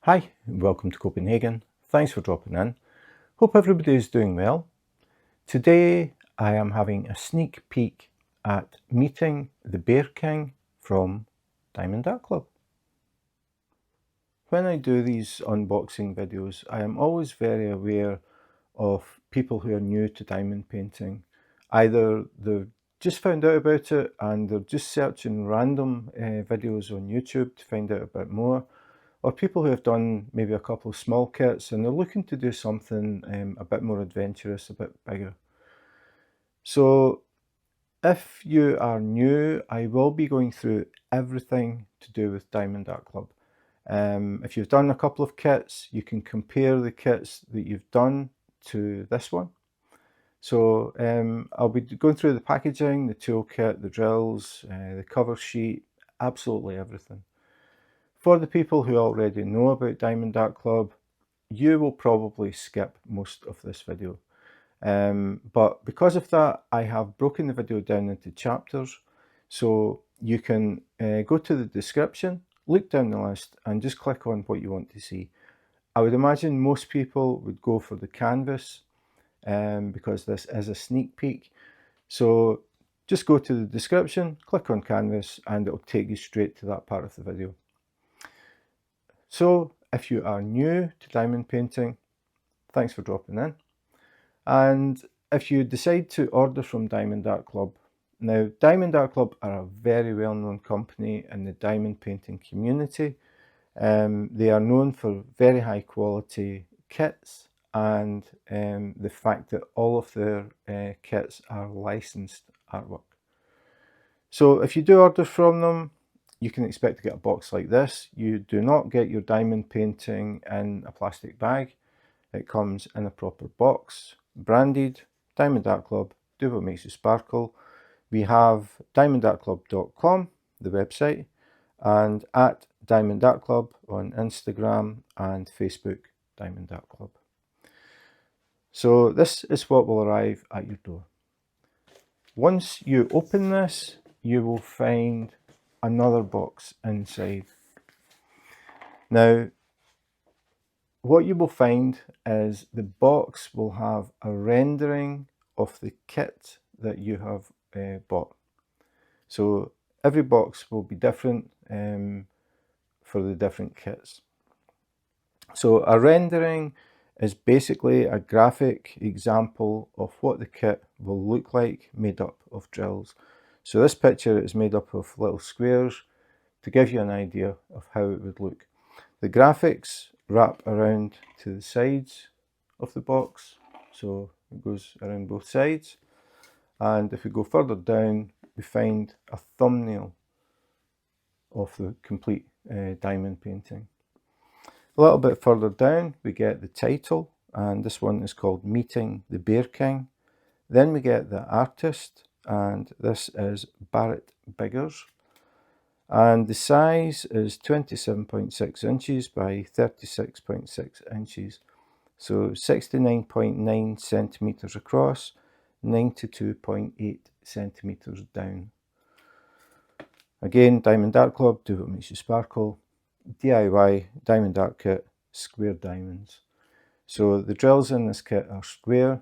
Hi, welcome to Copenhagen. Thanks for dropping in. Hope everybody is doing well. Today I am having a sneak peek at meeting the Bear King from Diamond Art Club. When I do these unboxing videos, I am always very aware of people who are new to diamond painting. Either they've just found out about it and they're just searching random videos on YouTube to find out a bit more, or people who have done maybe a couple of small kits and they're looking to do something a bit more adventurous, a bit bigger. So if you are new, I will be going through everything to do with Diamond Art Club. If you've done a couple of kits, you can compare the kits that you've done to this one. So I'll be going through the packaging, the toolkit, the drills, the cover sheet, absolutely everything. For the people who already know about Diamond Art Club, you will probably skip most of this video. But because of that, I have broken the video down into chapters, so you can go to the description, look down the list and just click on what you want to see. I would imagine most people would go for the canvas because this is a sneak peek. So just go to the description, click on canvas and it will take you straight to that part of the video. So if you are new to diamond painting, thanks for dropping in. And if you decide to order from Diamond Art Club, now Diamond Art Club are a very well-known company in the diamond painting community. They are known for very high quality kits and the fact that all of their kits are licensed artwork. So if you do order from them, you can expect to get a box like this. You do not get your diamond painting in a plastic bag. It comes in a proper box, branded, Diamond Art Club, do what makes you sparkle. We have diamondartclub.com, the website, and at Diamond Art Club on Instagram and Facebook, Diamond Art Club. So this is what will arrive at your door. Once you open this, you will find another box inside. Now, what you will find is the box will have a rendering of the kit that you have bought. So every box will be different for the different kits. So a rendering is basically a graphic example of what the kit will look like made up of drills. So this picture is made up of little squares to give you an idea of how it would look. The graphics wrap around to the sides of the box, so it goes around both sides. And if we go further down, we find a thumbnail of the complete diamond painting. A little bit further down, we get the title, and this one is called Meeting the Bear King. Then we get the artist, and this is Barrett Baggies. And the size is 27.6 inches by 36.6 inches. So 69.9 centimeters across, 92.8 centimeters down. Again, Diamond Art Club, do what makes you sparkle. DIY Diamond Art Kit, square diamonds. So the drills in this kit are square.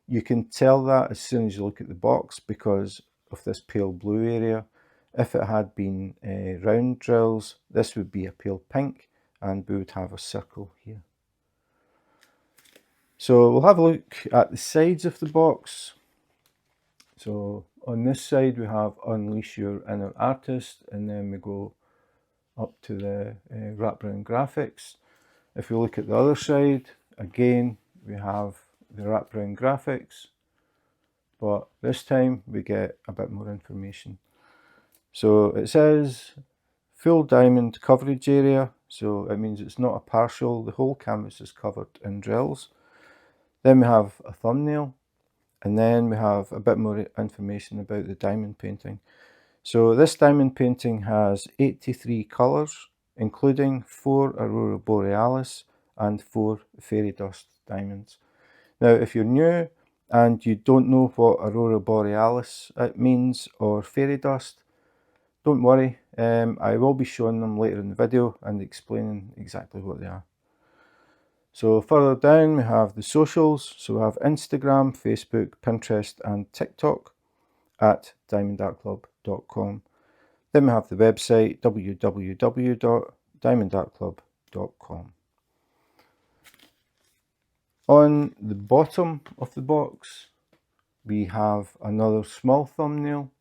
You can tell that as soon as you look at the box because of this pale blue area. If it had been round drills, this would be a pale pink and we would have a circle here. So we'll have a look at the sides of the box. So on this side we have Unleash Your Inner Artist, and then we go up to the wraparound graphics. If we look at the other side, again we have the wraparound graphics, but this time we get a bit more information. So it says full diamond coverage area, so it means it's not a partial, the whole canvas is covered in drills. Then we have a thumbnail, and then we have a bit more information about the diamond painting. So this diamond painting has 83 colours, including 4 Aurora Borealis and 4 fairy dust diamonds. Now if you're new and you don't know what Aurora Borealis means or fairy dust, don't worry, I will be showing them later in the video and explaining exactly what they are. So further down we have the socials. So we have Instagram, Facebook, Pinterest and TikTok at diamondartclub.com. Then we have the website www.diamondartclub.com. On the bottom of the box we have another small thumbnail.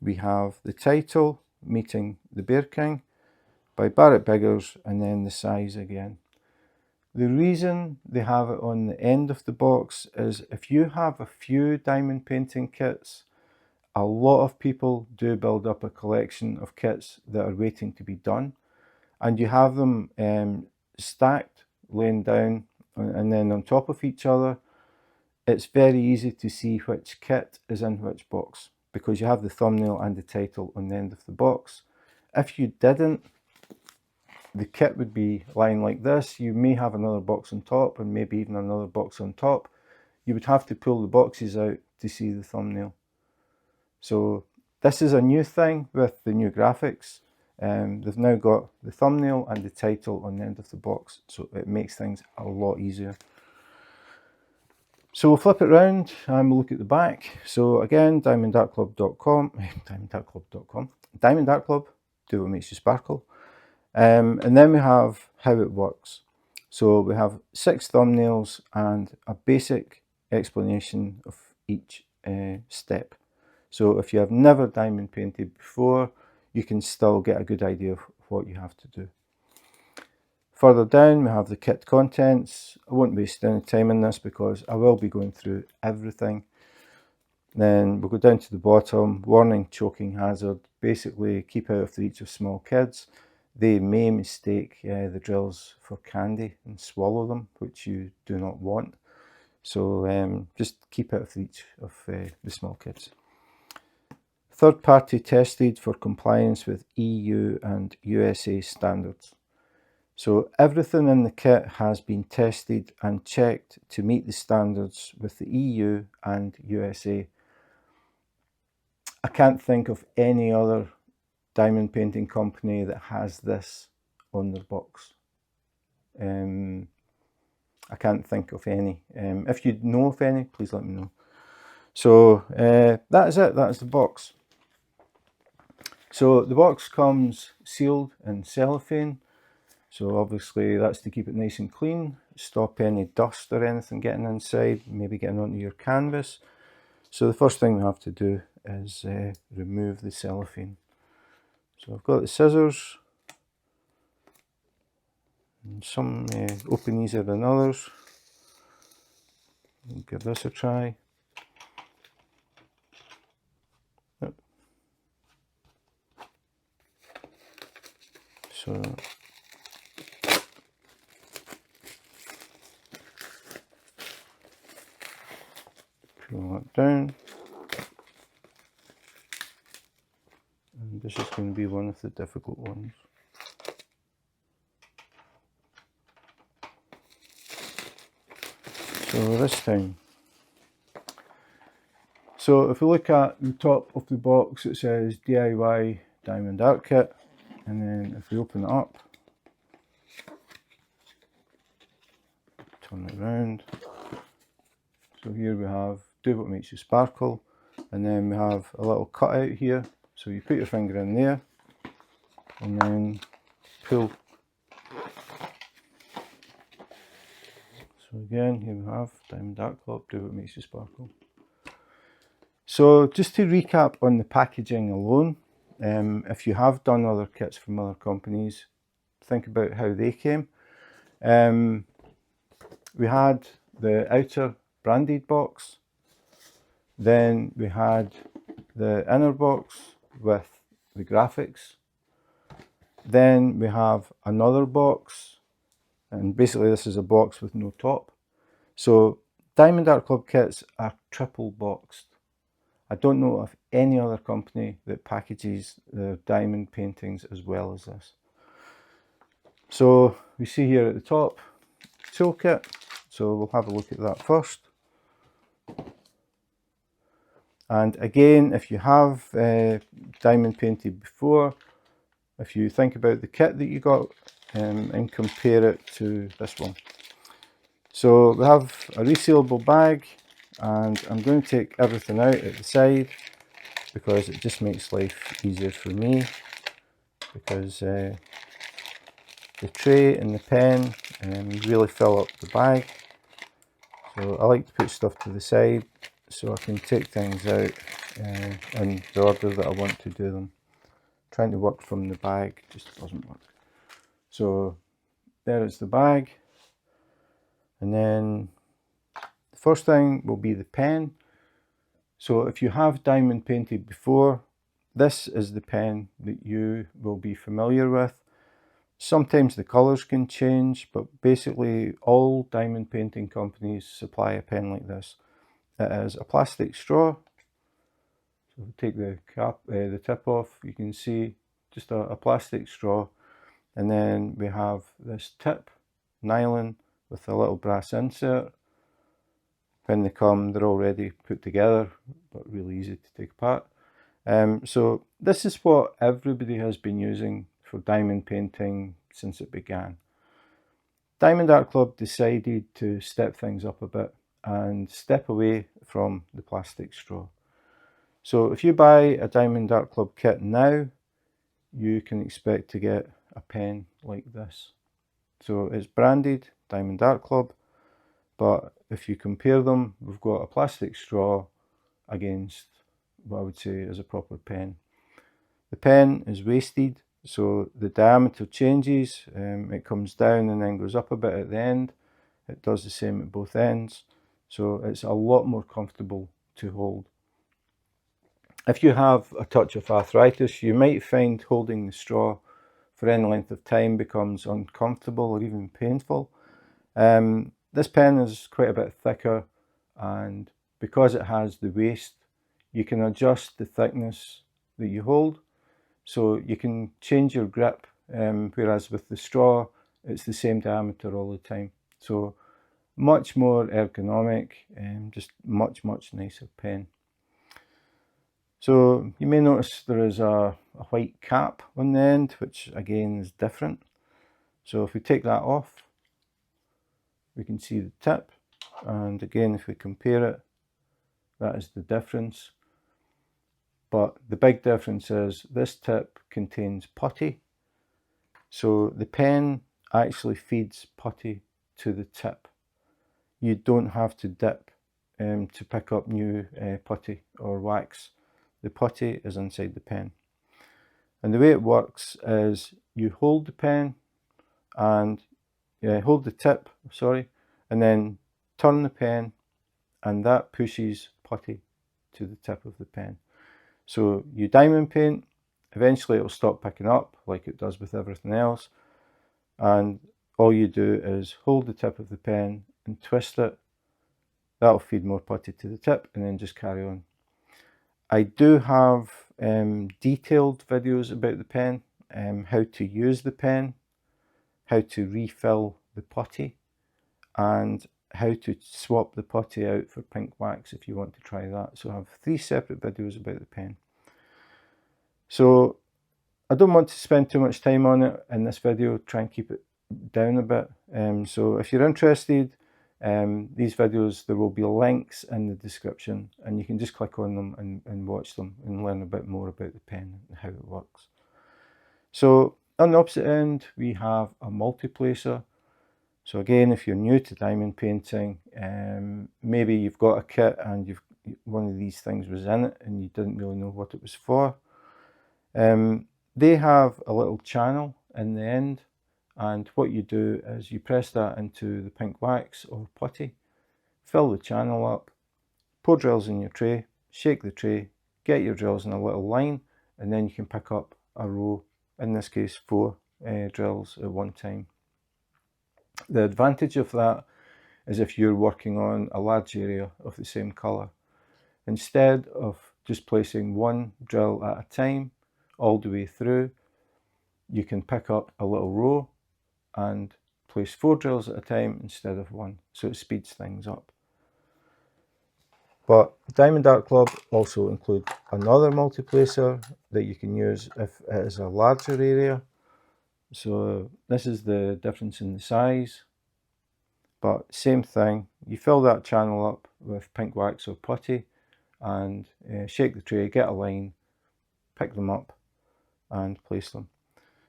We have the title, Meeting the Bear King by Barrett Biggers, and then the size again. The reason they have it on the end of the box is if you have a few diamond painting kits, a lot of people do build up a collection of kits that are waiting to be done, and you have them stacked, laying down, and then on top of each other. It's very easy to see which kit is in which box because you have the thumbnail and the title on the end of the box. If you didn't, the kit would be lying like this. You may have another box on top and maybe even another box on top. You would have to pull the boxes out to see the thumbnail. So this is a new thing with the new graphics. They've now got the thumbnail and the title on the end of the box, so it makes things a lot easier. So we'll flip it around and we'll look at the back. So again, diamondartclub.com, Diamond Art Club, do what makes you sparkle. And then we have how it works. So we have 6 thumbnails and a basic explanation of each step. So if you have never diamond painted before, you can still get a good idea of what you have to do. Further down we have the kit contents. I won't waste any time in this because I will be going through everything. Then we'll go down to the bottom, warning, choking hazard. Basically keep out of the reach of small kids. They may mistake the drills for candy and swallow them, which you do not want. So just keep out of the reach of the small kids. Third party tested for compliance with EU and USA standards. So everything in the kit has been tested and checked to meet the standards with the EU and USA. I can't think of any other diamond painting company that has this on their box. I can't think of any. If you know of any, please let me know. So that is it, that is the box. So the box comes sealed in cellophane. So obviously that's to keep it nice and clean, stop any dust or anything getting inside, maybe getting onto your canvas. So the first thing we have to do is remove the cellophane. So I've got the scissors, and some open easier than others. I'll give this a try. Yep. So pull that down, and this is going to be one of the difficult ones. So this time, so if we look at the top of the box, it says DIY Diamond Art Kit, and then if we open it up, turn it around, so here we have do what makes you sparkle, and then we have a little cutout here, so you put your finger in there and then pull. So again, here we have Diamond Art Club, do what makes you sparkle. So just to recap on the packaging alone, if you have done other kits from other companies, think about how they came. We had the outer branded box, then we had the inner box with the graphics, then we have another box, and basically this is a box with no top. So Diamond Art Club kits are triple boxed. I don't know of any other company that packages their diamond paintings as well as this. So we see here at the top, toolkit, so we'll have a look at that first. And again, if you have diamond painted before, if you think about the kit that you got and compare it to this one. So we have a resealable bag, and I'm going to take everything out at the side because it just makes life easier for me, because the tray and the pen really fill up the bag. So I like to put stuff to the side so I can take things out in the order that I want to do them. Trying to work from the bag just doesn't work. So there is the bag, and then the first thing will be the pen. So if you have diamond painted before, this is the pen that you will be familiar with. Sometimes the colours can change, but basically all diamond painting companies supply a pen like this. It is a plastic straw. So if we take the cap, the tip off, you can see just a plastic straw. And then we have this tip, nylon, with a little brass insert. When they come, they're already put together, but really easy to take apart. So this is what everybody has been using for diamond painting since it began. Diamond Art Club decided to step things up a bit and step away from the plastic straw. So if you buy a Diamond Art Club kit now, you can expect to get a pen like this. So it's branded Diamond Art Club, but if you compare them, we've got a plastic straw against what I would say is a proper pen. The pen is wasted, so the diameter changes. It comes down and then goes up a bit at the end. It does the same at both ends, so it's a lot more comfortable to hold. If you have a touch of arthritis, you might find holding the straw for any length of time becomes uncomfortable or even painful. This pen is quite a bit thicker, and because it has the waste, you can adjust the thickness that you hold, so you can change your grip, whereas with the straw it's the same diameter all the time. So much more ergonomic and just much nicer pen. So you may notice there is a white cap on the end, which again is different. So if we take that off, we can see the tip, and again if we compare it, that is the difference. But the big difference is this tip contains putty, so the pen actually feeds putty to the tip. You don't have to dip to pick up new putty or wax. The putty is inside the pen, and the way it works is you hold the pen and hold the tip, sorry, and then turn the pen, and that pushes putty to the tip of the pen. So you diamond paint, eventually it'll stop picking up like it does with everything else, and all you do is hold the tip of the pen and twist it. That'll feed more putty to the tip, and then just carry on. I do have detailed videos about the pen, how to use the pen, how to refill the putty, and how to swap the putty out for pink wax if you want to try that. So I have 3 separate videos about the pen. So I don't want to spend too much time on it in this video, try and keep it down a bit. So if you're interested, these videos, there will be links in the description, and you can just click on them and watch them and learn a bit more about the pen and how it works. So on the opposite end, we have a multi-placer. So again, if you're new to diamond painting, maybe you've got a kit and one of these things was in it and you didn't really know what it was for. They have a little channel in the end, and what you do is you press that into the pink wax or putty, fill the channel up, pour drills in your tray, shake the tray, get your drills in a little line, and then you can pick up a row, in this case 4 drills at one time. The advantage of that is if you're working on a large area of the same colour, instead of just placing one drill at a time all the way through, you can pick up a little row and place 4 drills at a time instead of 1, so it speeds things up. But Diamond Art Club also include another multi-placer that you can use if it is a larger area. So this is the difference in the size, but same thing. You fill that channel up with pink wax or putty and shake the tray, get a line, pick them up and place them.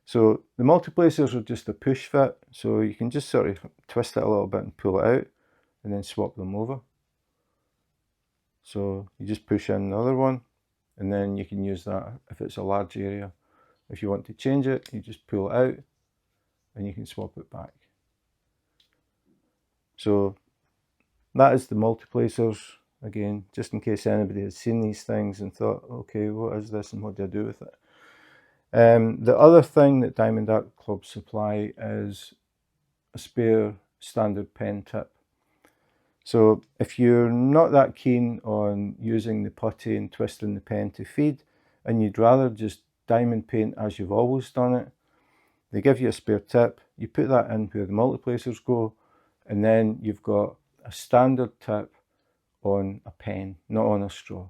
So the multi-placers are just a push fit, so you can just sort of twist it a little bit and pull it out and then swap them over. So you just push in the other one and then you can use that if it's a large area. If you want to change it, you just pull it out and you can swap it back. So that is the multi-placers. Again, just in case anybody has seen these things and thought, okay, what is this and what do I do with it? The other thing that Diamond Art Club supply is a spare standard pen tip. So if you're not that keen on using the putty and twisting the pen to feed, and you'd rather just diamond paint as you've always done it, they give you a spare tip. You put that in where the multi-placers go, and then you've got a standard tip on a pen, not on a straw.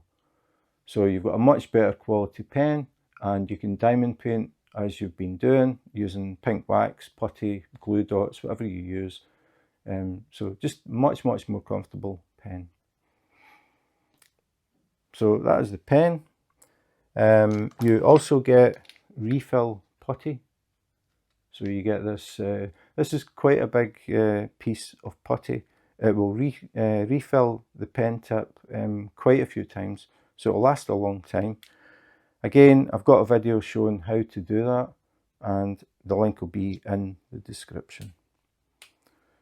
So you've got a much better quality pen, and you can diamond paint as you've been doing, using pink wax, putty, glue dots, whatever you use. So just much more comfortable pen. So that is the pen. You also get refill putty. So you get this, this is quite a big piece of putty. It will refill the pen tip quite a few times, so it'll last a long time. Again, I've got a video showing how to do that, and the link will be in the description.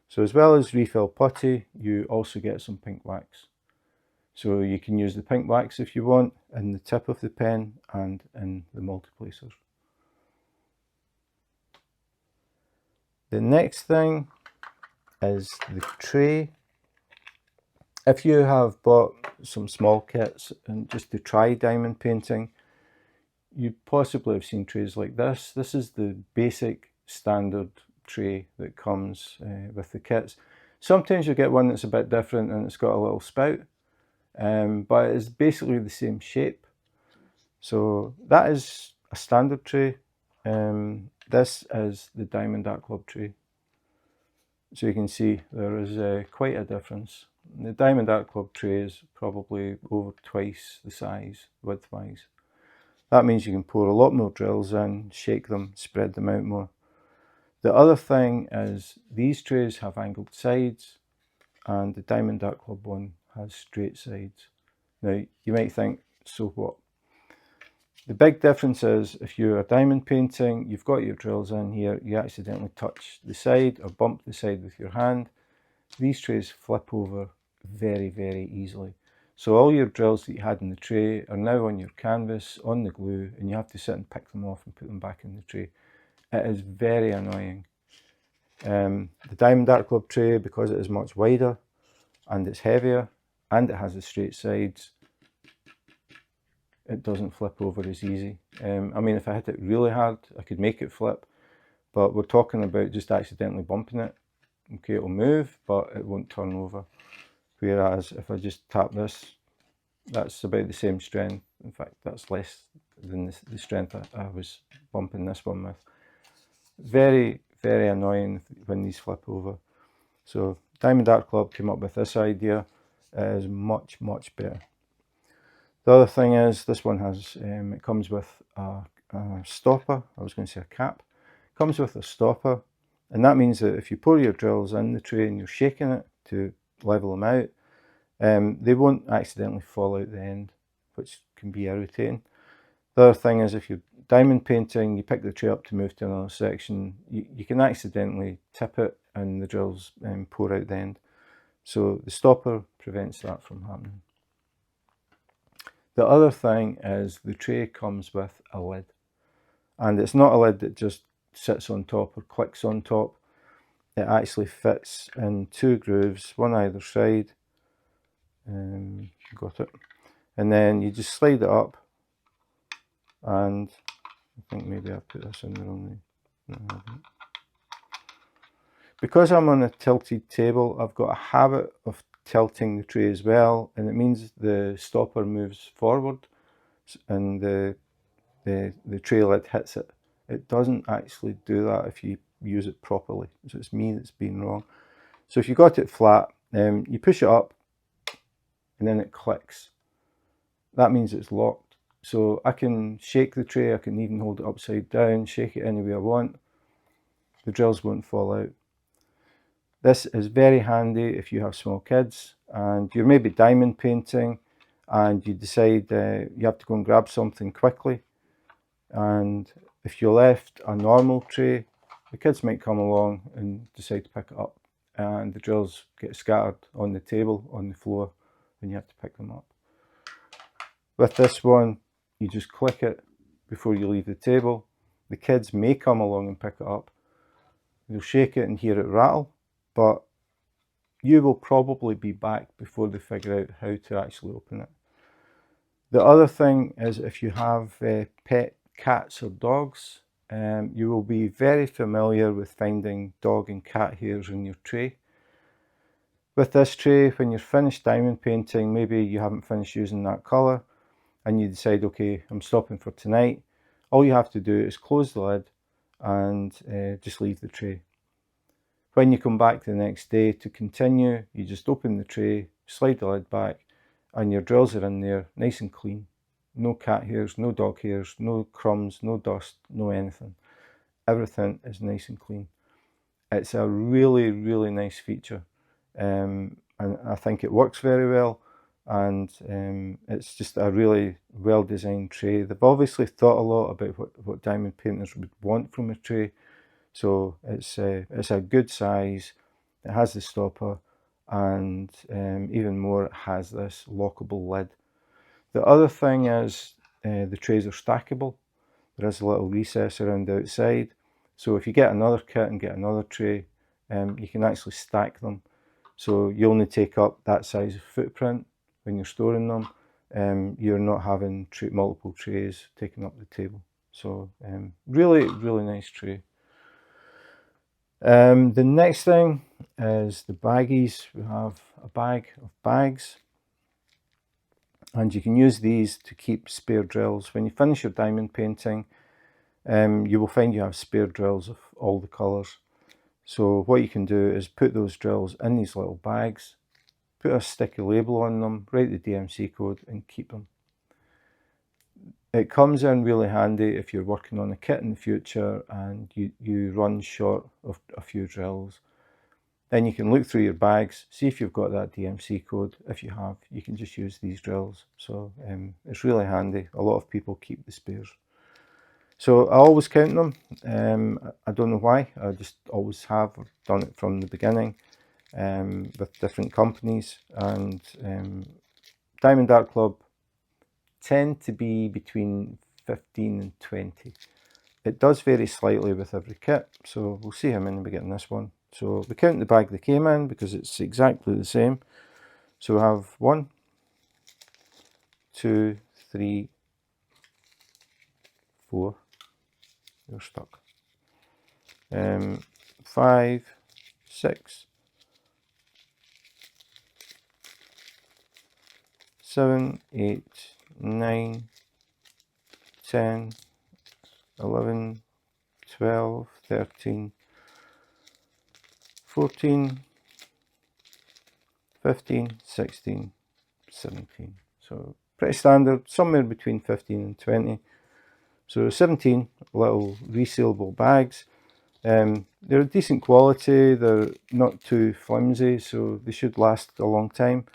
So as well as refill putty, you also get some pink wax. So you can use the pink wax if you want in the tip of the pen and in the multi-placers. The next thing is the tray. If you have bought some small kits and just to try diamond painting, you possibly have seen trays like this. This is the basic standard tray that comes with the kits. Sometimes you get one that's a bit different and it's got a little spout, but it's basically the same shape. So that is a standard tray. This is the Diamond Art Club tray. So you can see there is quite a difference. The Diamond Art Club tray is probably over twice the size width-wise. That means you can pour a lot more drills in, shake them, spread them out more. The other thing is these trays have angled sides and the Diamond Art Club one has straight sides. Now you might think, so what? The big difference is if you're diamond painting, you've got your drills in here, you accidentally touch the side or bump the side with your hand. These trays flip over very easily. So all your drills that you had in the tray are now on your canvas, on the glue, and you have to sit and pick them off and put them back in the tray. It is very annoying. The Diamond Art Club tray, because it is much wider and it's heavier and it has the straight sides, it doesn't flip over as easy. I mean, if I hit it really hard, I could make it flip, but we're talking about just accidentally bumping it. Okay, it'll move, but it won't turn over. Whereas if I just tap this, that's about the same strength. In fact, that's less than the strength I was bumping this one with. Very annoying when these flip over. So Diamond Art Club came up with this idea. It is much better. The other thing is this one has, it comes with a stopper. I was going to say a cap. It comes with a stopper, and that means that if you pour your drills in the tray and you're shaking it to level them out, they won't accidentally fall out the end, which can be irritating. The other thing is if you're diamond painting, you pick the tray up to move to another section, you can accidentally tip it and the drills pour out the end. So the stopper prevents that from happening. The other thing is the tray comes with a lid, and it's not a lid that just sits on top or clicks on top. It actually fits in two grooves, one either side. Got it. And then you just slide it up, and I think maybe I put this in the wrong way. No, I haven't. Because I'm on a tilted table, I've got a habit of tilting the tray as well, and it means the stopper moves forward and the tray lid hits it. It doesn't actually do that if you use it properly. So it's me that's been wrong. So if you got it flat, you push it up and then it clicks. That means it's locked. So I can shake the tray, I can even hold it upside down, shake it any way I want. The drills won't fall out. This is very handy if you have small kids and you're maybe diamond painting and you decide you have to go and grab something quickly. And if you left a normal tray, the kids might come along and decide to pick it up, and the drills get scattered on the table, on the floor, and you have to pick them up. With this one, you just click it before you leave the table. The kids may come along and pick it up. They'll shake it and hear it rattle, but you will probably be back before they figure out how to actually open it. The other thing is if you have pet cats or dogs, you will be very familiar with finding dog and cat hairs in your tray. With this tray, when you're finished diamond painting, maybe you haven't finished using that colour and you decide, okay, I'm stopping for tonight. All you have to do is close the lid and just leave the tray. When you come back the next day to continue, you just open the tray, slide the lid back, and your drills are in there nice and clean. No cat hairs, no dog hairs, no crumbs, no dust, no anything. Everything is nice and clean. It's a really, really nice feature. And I think it works very well. And it's just a really well designed tray. They've obviously thought a lot about what diamond painters would want from a tray. So it's a good size, it has the stopper, and even more, it has this lockable lid. The other thing is the trays are stackable. There is a little recess around the outside. So if you get another kit and get another tray, you can actually stack them. So you only take up that size of footprint when you're storing them. You're not having multiple trays taking up the table. So really, really nice tray. The next thing is the baggies. We have a bag of bags, and you can use these to keep spare drills. When you finish your diamond painting, you will find you have spare drills of all the colours. So what you can do is put those drills in these little bags, put a sticky label on them, write the DMC code and keep them. It comes in really handy if you're working on a kit in the future and you run short of a few drills. Then you can look through your bags, see if you've got that DMC code. If you have, you can just use these drills. So it's really handy. A lot of people keep the spares. So I always count them. I don't know why, I just always have. I've done it from the beginning with different companies. And Diamond Art Club tend to be between 15 and 20. It does vary slightly with every kit, so we'll see how many we get in this one. So we count the bag they came in because it's exactly the same. So we have 1, 2, 3, 4. They're stuck. 5, 6, 7, 8, 9, 10, 11, 12, 13, 14, 15, 16, 17. So pretty standard, somewhere between 15 and 20. So 17 little resealable bags. They're decent quality, they're not too flimsy, so they should last a long time.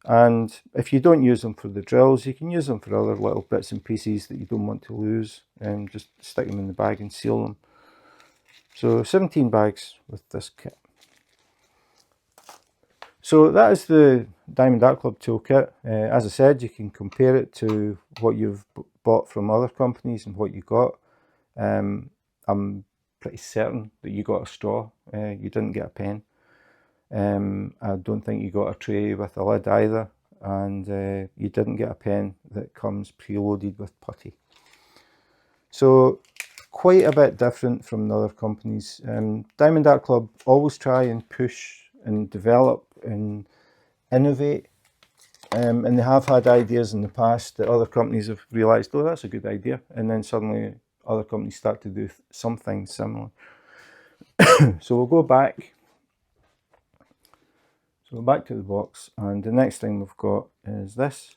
And if you don't use them for the drills, you can use them for other little bits and pieces that you don't want to lose, and just stick them in the bag and seal them. So 17 bags with this kit. So that is the Diamond Art Club toolkit. As I said, you can compare it to what you've bought from other companies and what you got. I'm pretty certain that you got a straw, you didn't get a pen. I don't think you got a tray with a lid either, and you didn't get a pen that comes preloaded with putty. So quite a bit different from the other companies. Diamond Art Club always try and push and develop and innovate, and they have had ideas in the past that other companies have realised, oh, that's a good idea, and then suddenly other companies start to do something similar. So we'll go back So back to the box, and the next thing we've got is this,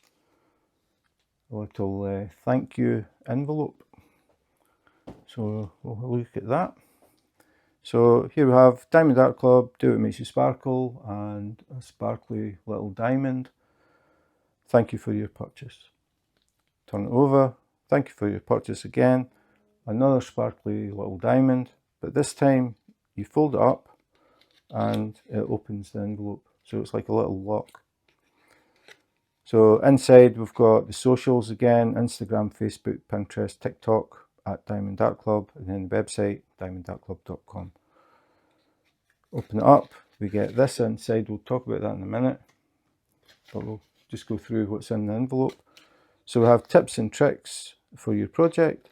a little thank you envelope. So we'll have a look at that. So here we have Diamond Art Club, Do What Makes You Sparkle, and a sparkly little diamond. Thank you for your purchase. Turn it over, thank you for your purchase again. Another sparkly little diamond, but this time you fold it up and it opens the envelope. So it's like a little lock. So inside we've got the socials again, Instagram, Facebook, Pinterest, TikTok at Diamond Art Club, and then the website diamondartclub.com. Open it up, we get this inside. We'll talk about that in a minute, but we'll just go through what's in the envelope. So we have tips and tricks for your project.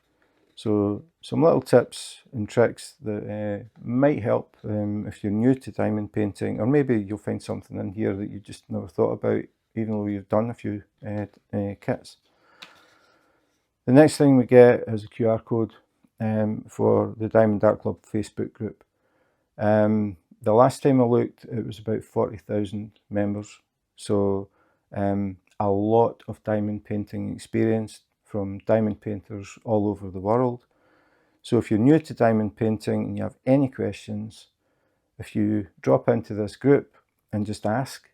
So some little tips and tricks that might help if you're new to diamond painting, or maybe you'll find something in here that you just never thought about, even though you've done a few kits. The next thing we get is a QR code for the Diamond Art Club Facebook group. The last time I looked, it was about 40,000 members. So a lot of diamond painting experience from diamond painters all over the world. So if you're new to diamond painting and you have any questions, if you drop into this group and just ask,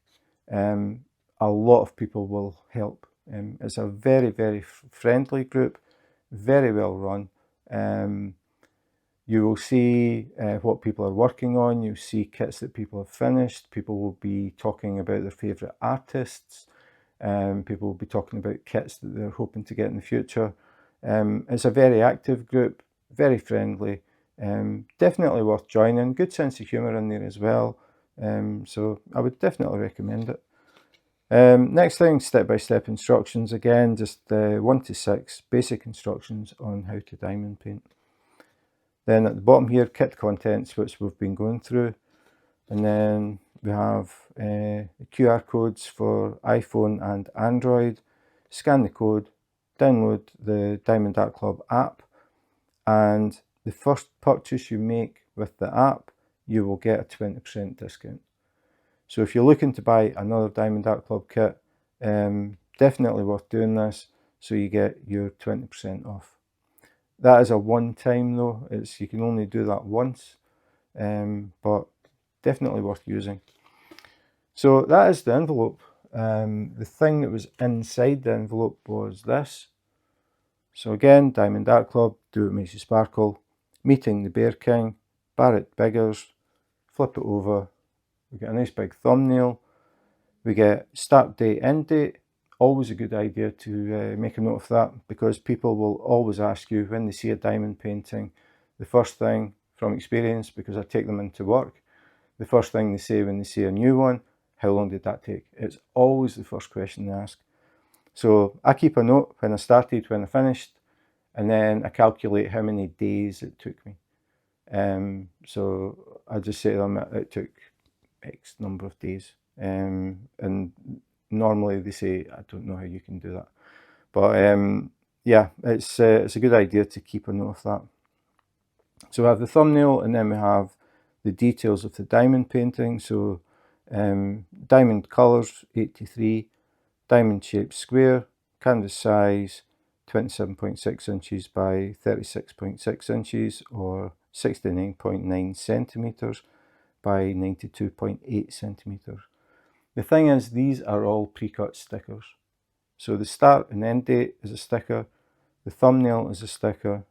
a lot of people will help. It's a very, very friendly group, very well run. You will see what people are working on. You'll see kits that people have finished. People will be talking about their favourite artists. People will be talking about kits that they're hoping to get in the future. It's a very active group, very friendly, definitely worth joining. Good sense of humour in there as well. So I would definitely recommend it. Next thing, step-by-step instructions. Again, just 1 to 6 basic instructions on how to diamond paint. Then at the bottom here, kit contents, which we've been going through. And then we have the QR codes for iPhone and Android. Scan the code, download the Diamond Art Club app, and the first purchase you make with the app, you will get a 20% discount. So if you're looking to buy another Diamond Art Club kit, definitely worth doing this, so you get your 20% off. That is a one-time though, you can only do that once, but definitely worth using. So that is the envelope. The thing that was inside the envelope was this. So again, Diamond Art Club, Do What Makes You Sparkle, Meeting the Bear King, Barrett Baggies. Flip it over, we get a nice big thumbnail, we get start date, end date. Always a good idea to make a note of that, because people will always ask you when they see a diamond painting, the first thing from experience, because I take them into work, the first thing they say when they see a new one, how long did that take? It's always the first question they ask. So I keep a note when I started, when I finished, and then I calculate how many days it took me. So I just say to them it took X number of days. And normally they say, I don't know how you can do that. But yeah, it's a good idea to keep a note of that. So we have the thumbnail, and then we have the details of the diamond painting. So diamond colours 83, diamond shape square, canvas size 27.6 inches by 36.6 inches, or 69.9 centimetres by 92.8 centimetres. The thing is, these are all pre-cut stickers. So the start and end date is a sticker, the thumbnail is a sticker,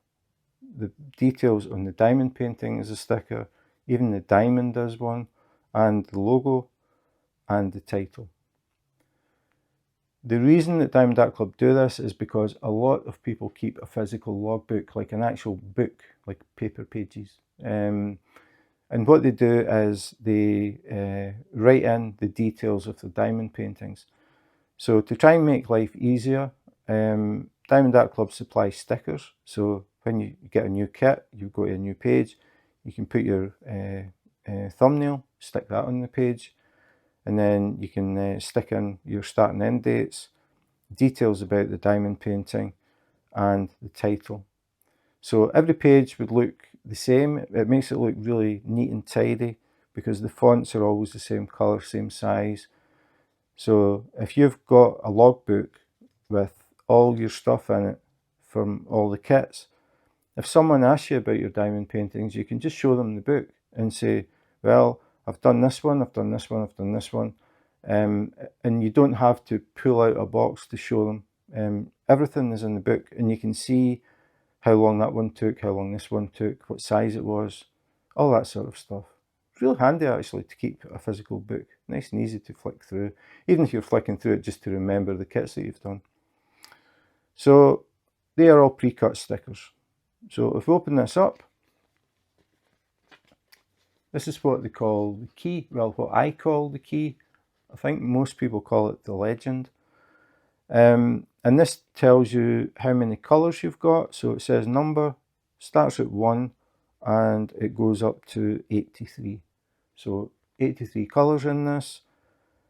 the details on the diamond painting is a sticker, even the diamond is one, and the logo and the title. The reason that Diamond Art Club do this is because a lot of people keep a physical logbook, like an actual book, like paper pages. And what they do is they write in the details of the diamond paintings. So to try and make life easier, Diamond Art Club supplies stickers. So when you get a new kit, you go to a new page, you can put your thumbnail, stick that on the page, and then you can stick in your start and end dates, details about the diamond painting, and the title. So every page would look the same. It makes it look really neat and tidy, because the fonts are always the same colour, same size. So if you've got a logbook with all your stuff in it from all the kits, if someone asks you about your diamond paintings, you can just show them the book and say, well, I've done this one, I've done this one, I've done this one. And you don't have to pull out a box to show them. Everything is in the book, and you can see how long that one took, how long this one took, what size it was, all that sort of stuff. It's real handy actually to keep a physical book, nice and easy to flick through, even if you're flicking through it just to remember the kits that you've done. So they are all pre-cut stickers. So if we open this up, this is what they call the key, well, what I call the key. I think most people call it the legend. And this tells you how many colours you've got. So it says number, starts at 1 and it goes up to 83. So 83 colours in this.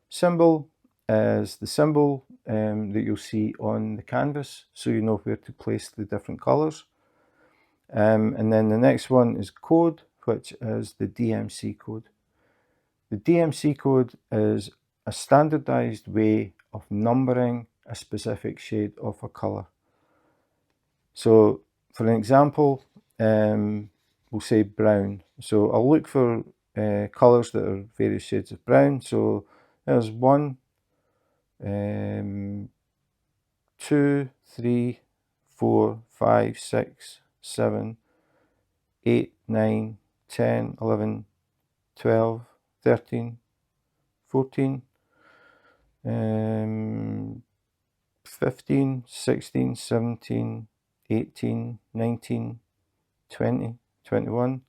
Symbol is the symbol that you'll see on the canvas, so you know where to place the different colours. And then the next one is code, which is the DMC code. The DMC code is a standardized way of numbering a specific shade of a colour. So for an example, we'll say brown. So I'll look for colours that are various shades of brown. So there's 1, 2, 3, 4, 5, 6, 7, 8, 9, 10, 11, 12, 13, 14, 15, 16, 17, 18, 19, 20, 21,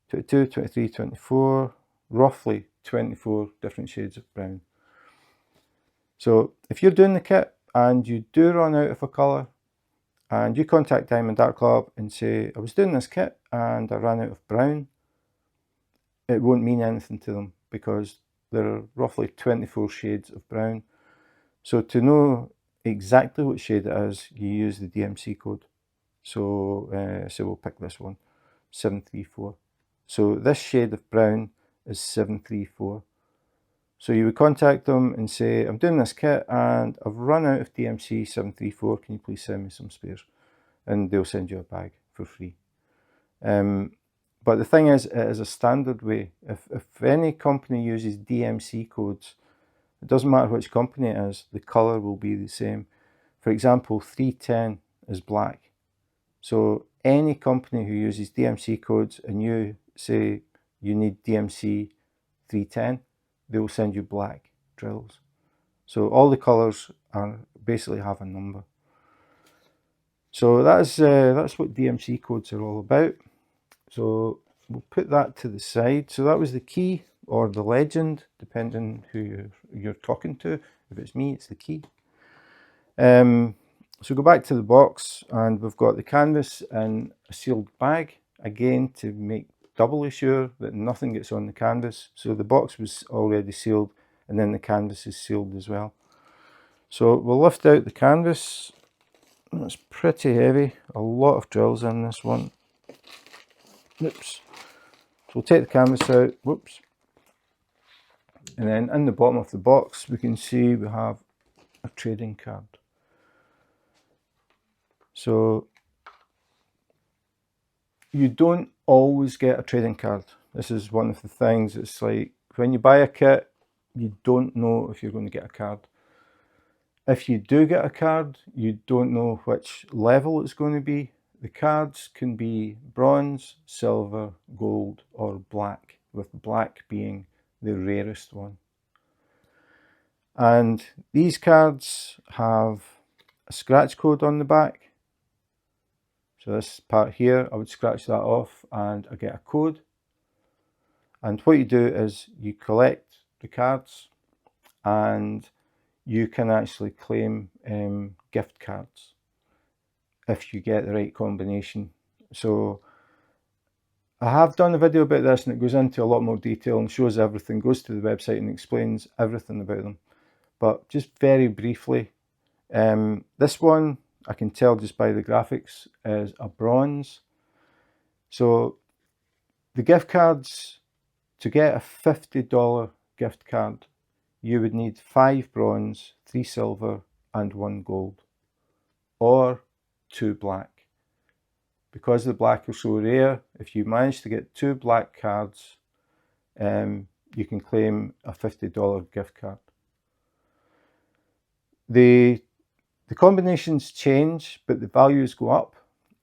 22, 23, 24, roughly 24 different shades of brown. So if you're doing the kit and you do run out of a colour, and you contact Diamond Art Club and say, I was doing this kit and I ran out of brown, it won't mean anything to them because there are roughly 24 shades of brown. So to know exactly what shade it is, you use the DMC code. So we'll pick this one, 734. So this shade of brown is 734. So you would contact them and say, I'm doing this kit and I've run out of DMC 734, can you please send me some spares? And they'll send you a bag for free. But the thing is, it is a standard way. If any company uses DMC codes, it doesn't matter which company it is, the colour will be the same. For example, 310 is black. So any company who uses DMC codes and you say you need DMC 310, they will send you black drills. So all the colours are basically have a number. So that's what DMC codes are all about. So we'll put that to the side. So that was the key or the legend, depending who you're talking to. If it's me, it's the key. So go back to the box and we've got the canvas in a sealed bag, again to make doubly sure that nothing gets on the canvas. So the box was already sealed and then the canvas is sealed as well. So we'll lift out the canvas. It's pretty heavy, a lot of drills in this one. Oops. So we'll take the canvas out, whoops. And then in the bottom of the box we can see we have a trading card. So you don't always get a trading card. This is one of the things, it's like when you buy a kit, you don't know if you're going to get a card. If you do get a card, you don't know which level it's going to be. The cards can be bronze, silver, gold, or black, with black being the rarest one. And these cards have a scratch code on the back. So this part here, I would scratch that off and I get a code. And what you do is you collect the cards and you can actually claim gift cards if you get the right combination. So I have done a video about this and it goes into a lot more detail and shows everything, goes to the website and explains everything about them. But just very briefly, this one I can tell just by the graphics is a bronze. So the gift cards to get a $50 gift card, you would need 5 bronze, 3 silver, and 1 gold, or 2 black. Because the black are so rare, if you manage to get 2 black cards, you can claim a $50 gift card. The combinations change, but the values go up.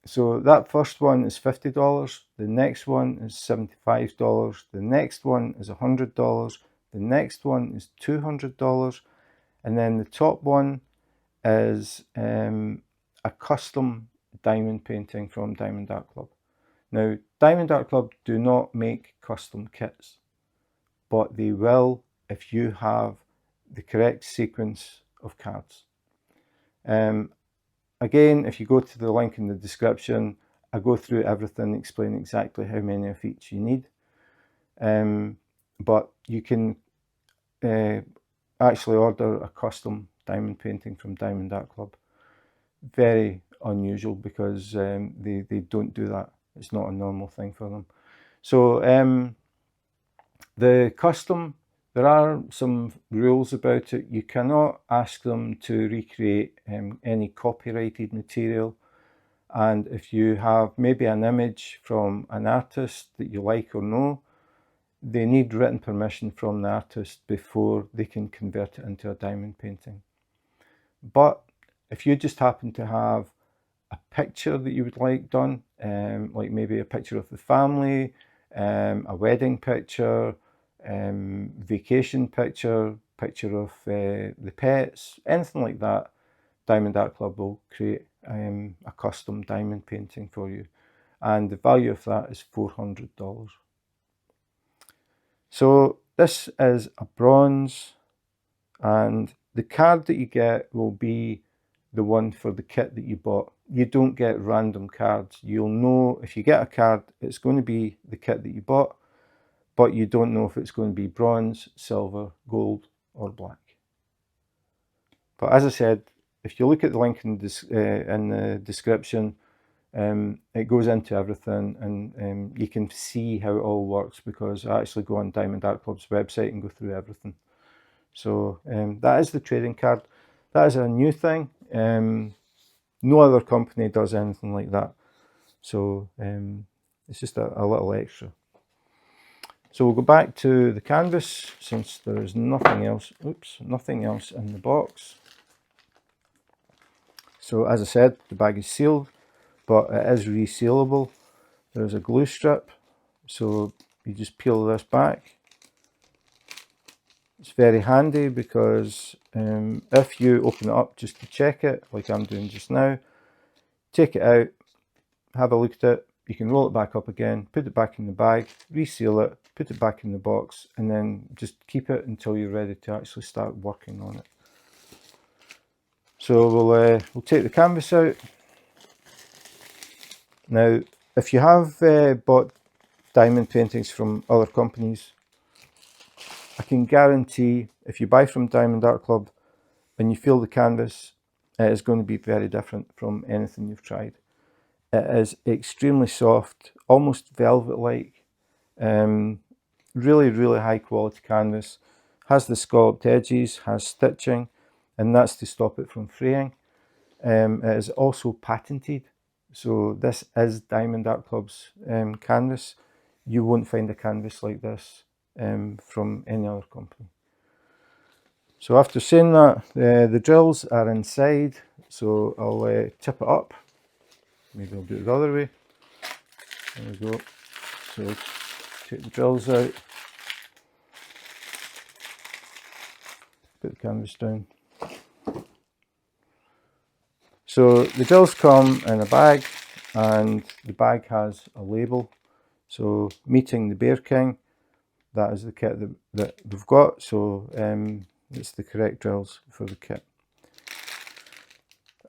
So that first one is $50, the next one is $75, the next one is $100, the next one is $200, and then the top one is a custom diamond painting from Diamond Art Club. Now, Diamond Art Club do not make custom kits, but they will if you have the correct sequence of cards. Again, if you go to the link in the description, I go through everything, explain exactly how many of each you need. But you can actually order a custom diamond painting from Diamond Art Club. Very unusual because they don't do that. It's not a normal thing for them. So the custom, there are some rules about it. You cannot ask them to recreate any copyrighted material. And if you have maybe an image from an artist that you like or know, they need written permission from the artist before they can convert it into a diamond painting. But if you just happen to have a picture that you would like done, like maybe a picture of the family, a wedding picture, vacation picture of the pets, anything like that, Diamond Art Club will create a custom diamond painting for you, and the value of that is $400. So this is a bronze, and the card that you get will be the one for the kit that you bought. You don't get random cards. You'll know if you get a card, it's going to be the kit that you bought, but you don't know if it's going to be bronze, silver, gold, or black. But as I said, if you look at the link in the description, it goes into everything, and you can see how it all works, because I actually go on Diamond Art Club's website and go through everything. So that is the trading card. That is a new thing. No other company does anything like that. So it's just a little extra. So we'll go back to the canvas, since there is nothing else, nothing else in the box. So as I said, the bag is sealed, but it is resealable. There's a glue strip, so you just peel this back. It's very handy because if you open it up just to check it, like I'm doing just now, take it out, have a look at it, you can roll it back up again, put it back in the bag, reseal it, put it back in the box, and then just keep it until you're ready to actually start working on it. So we'll take the canvas out. Now, if you have bought diamond paintings from other companies, I can guarantee if you buy from Diamond Art Club and you feel the canvas, it is going to be very different from anything you've tried. It is extremely soft, almost velvet-like, really, really high quality canvas. Has the scalloped edges, has stitching, and that's to stop it from fraying. It is also patented, so this is Diamond Art Club's canvas. You won't find a canvas like this from any other company. So after saying that, the drills are inside, so I'll tip it up. Maybe I'll do it the other way. There we go. So take the drills out, put the canvas down. So the drills come in a bag, and the bag has a label. So Meeting the Bear King, that is the kit that we've got. So it's the correct drills for the kit.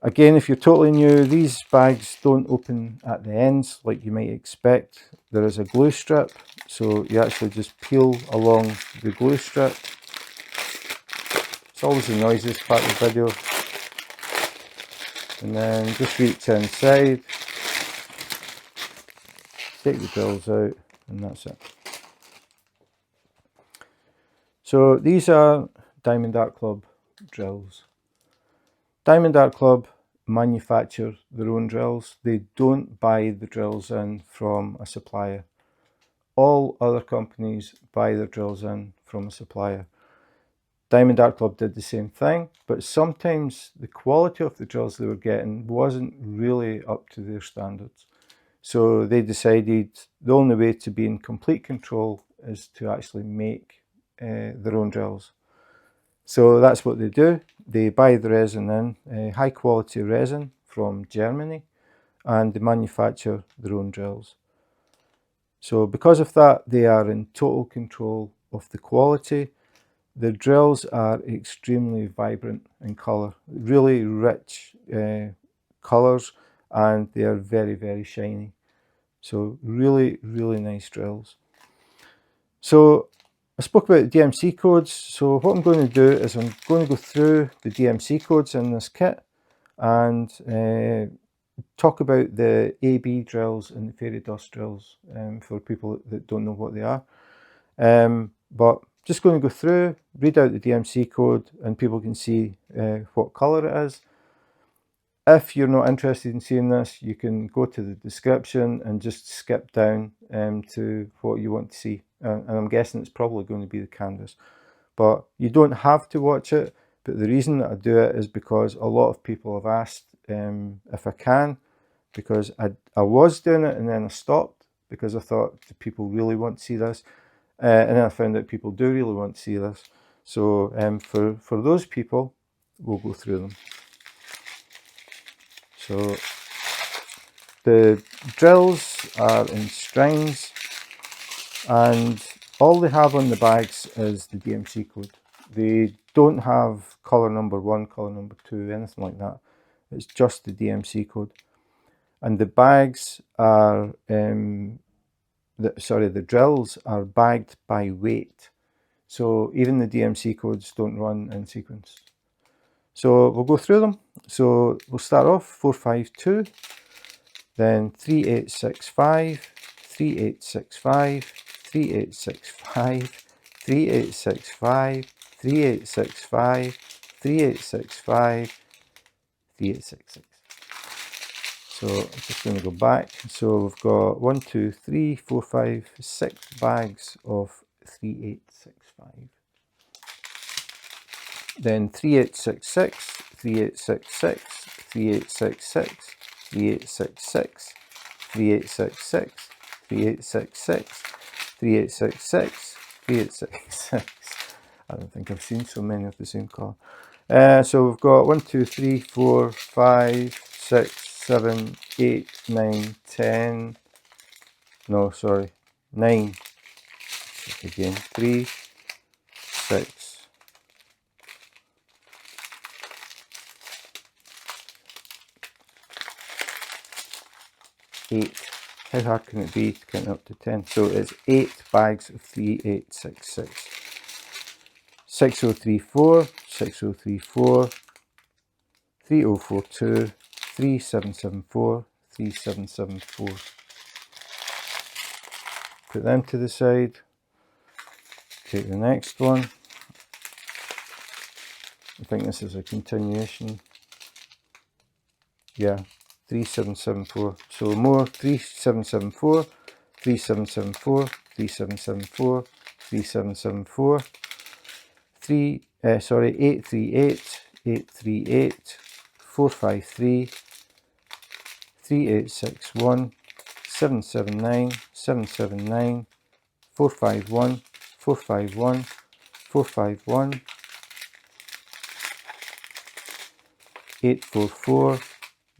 Again, if you're totally new, these bags don't open at the ends like you might expect. There is a glue strip, so you actually just peel along the glue strip. It's always the noisiest part of the video. And then just reach inside, take the drills out, and that's it. So these are Diamond Art Club drills. Diamond Art Club manufacture their own drills. They don't buy the drills in from a supplier. All other companies buy their drills in from a supplier. Diamond Art Club did the same thing, but sometimes the quality of the drills they were getting wasn't really up to their standards. So they decided the only way to be in complete control is to actually make their own drills. So that's what they do. They buy the resin in, high quality resin from Germany, and they manufacture their own drills. So because of that, they are in total control of the quality. The drills are extremely vibrant in colour, really rich colours, and they are very, very shiny. So really, really nice drills. So I spoke about the DMC codes. So what I'm going to do is I'm going to go through the DMC codes in this kit and talk about the AB drills and the fairy dust drills for people that don't know what they are. But just going to go through, read out the DMC code, and people can see what colour it is. If you're not interested in seeing this, you can go to the description and just skip down to what you want to see. And I'm guessing it's probably going to be the canvas. But you don't have to watch it. But the reason that I do it is because a lot of people have asked if I can, because I was doing it and then I stopped because I thought, do people really want to see this? And then I found out people do really want to see this. So for those people, we'll go through them. So the drills are in strings, and all they have on the bags is the DMC code. They don't have colour number 1, colour number 2, anything like that. It's just the DMC code. And the bags are, the drills are bagged by weight. So even the DMC codes don't run in sequence. So we'll go through them. So we'll start off 452, then 3865, 3865, 3865, 3865, 3865, 3865, 3866. So I'm just going to go back. So we've got 1, 2, 3, 4, 5, 6 bags of 3865. Then 3866, 3866, 3866, 3866, 3866, 3866, 3866, 3866. I don't think I've seen so many of the same colour. So we've got 1, 2, 3, 4, 5, 6, 7, 8, 9, 10. No, sorry, 9. Again, 3, 6. 8. How hard can it be to count up to 10? So it's 8 bags of 3866. 6034, 6034, 3042, 3774, 3774. Put them to the side. Take the next one. I think this is a continuation. Yeah. 3774. So more 3774, 3774, 3774, 3774, 838, 838, 453, 3861, 779, 779, 451, 451, 451, 844,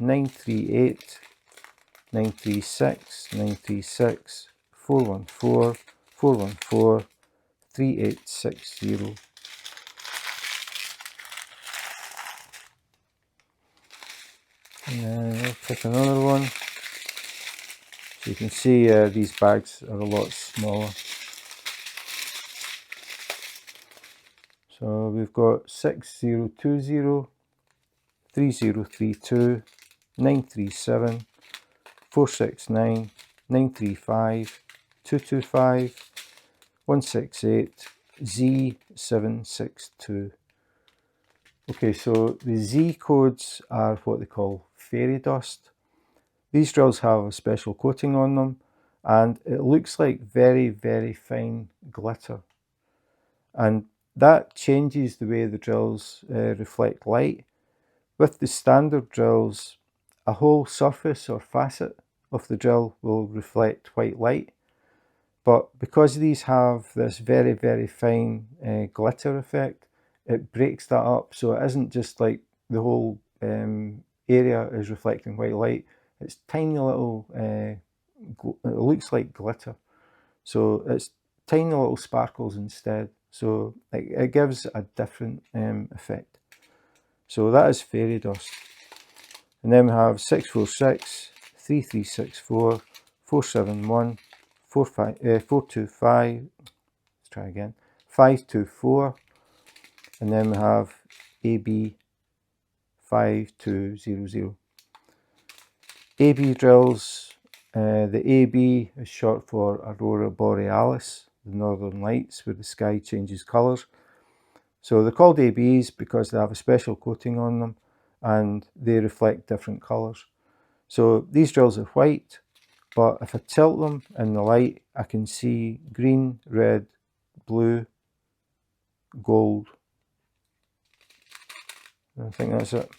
938, 936, 936, 414, 414, 3860. And then I'll pick another one. So you can see these bags are a lot smaller. So we've got 6020, 3032, 937, 469, 935, 225, 168, Z762. Okay, so the Z codes are what they call fairy dust. These drills have a special coating on them, and it looks like very, very fine glitter. And that changes the way the drills reflect light. With the standard drills, a whole surface or facet of the drill will reflect white light. But because these have this very, very fine glitter effect, it breaks that up. So it isn't just like the whole area is reflecting white light. It's tiny little, it looks like glitter. So it's tiny little sparkles instead. So it gives a different effect. So that is fairy dust. And then we have 646, 3364, 471, 425, let's try again, 524, and then we have AB 5200. AB drills, the AB is short for Aurora Borealis, the northern lights where the sky changes colours. So they're called ABs because they have a special coating on them and they reflect different colours. So these drills are white, but if I tilt them in the light, I can see green, red, blue, gold. I think that's it.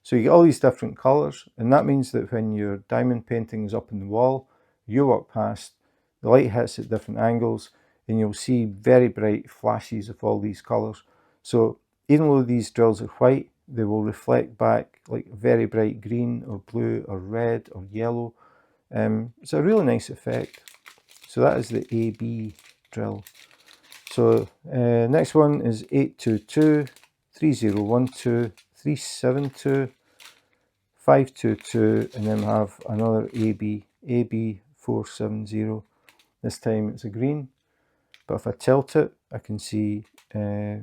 So you get all these different colours, and that means that when your diamond painting is up on the wall, you walk past, the light hits at different angles, and you'll see very bright flashes of all these colours. So even though these drills are white, they will reflect back like very bright green or blue or red or yellow. It's a really nice effect. So that is the AB drill. So next one is 822, 3012, 372, 522, and then we have another AB, AB470. This time it's a green, but if I tilt it, I can see a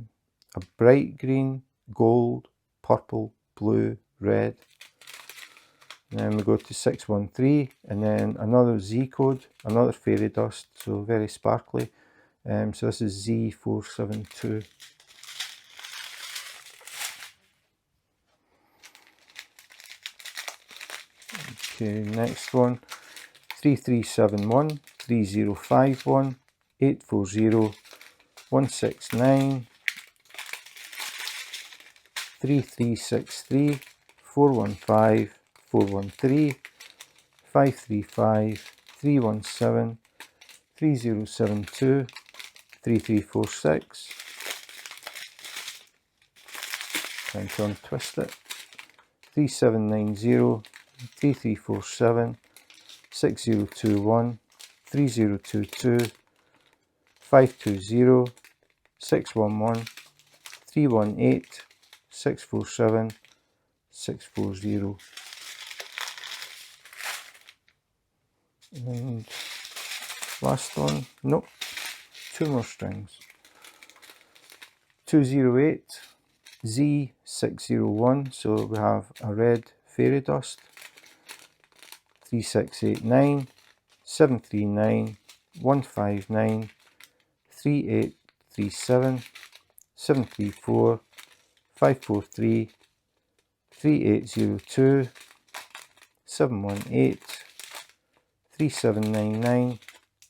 bright green, gold, purple, blue, red. And then we go to 613, and then another Z code, another fairy dust, so very sparkly. So this is Z472. Okay, next one, 3371, 3051, 840, 169, 3363, 415, 413, 535, 317, 3072, 3346, trying to untwist it, 3790, 3347, 6021, 3022, 520, 611, 318, 647, 640. And last one, nope, two more strings. 208, Z601, so we have a red fairy dust. 3689, 739, 159, 3837, 734, 543, 3802, 718, 3799,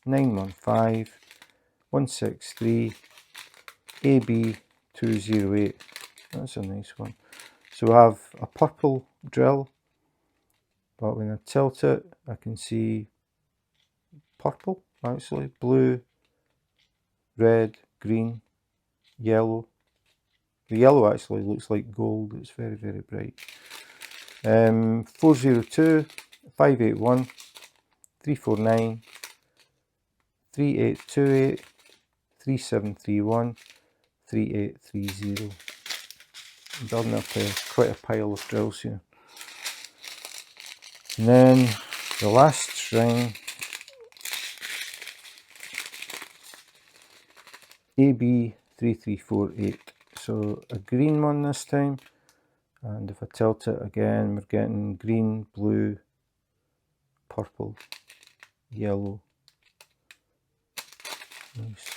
915, 163, AB208. That's a nice one. So we have a purple drill, but when I tilt it, I can see purple, actually, blue, red, green, yellow. The yellow actually looks like gold. It's very, very bright. 402, 581, 349, 3828, 3731, 3830. I'm building up quite a pile of drills here. And then the last string, AB3348. So a green one this time, and if I tilt it again, we're getting green, blue, purple, yellow. Nice.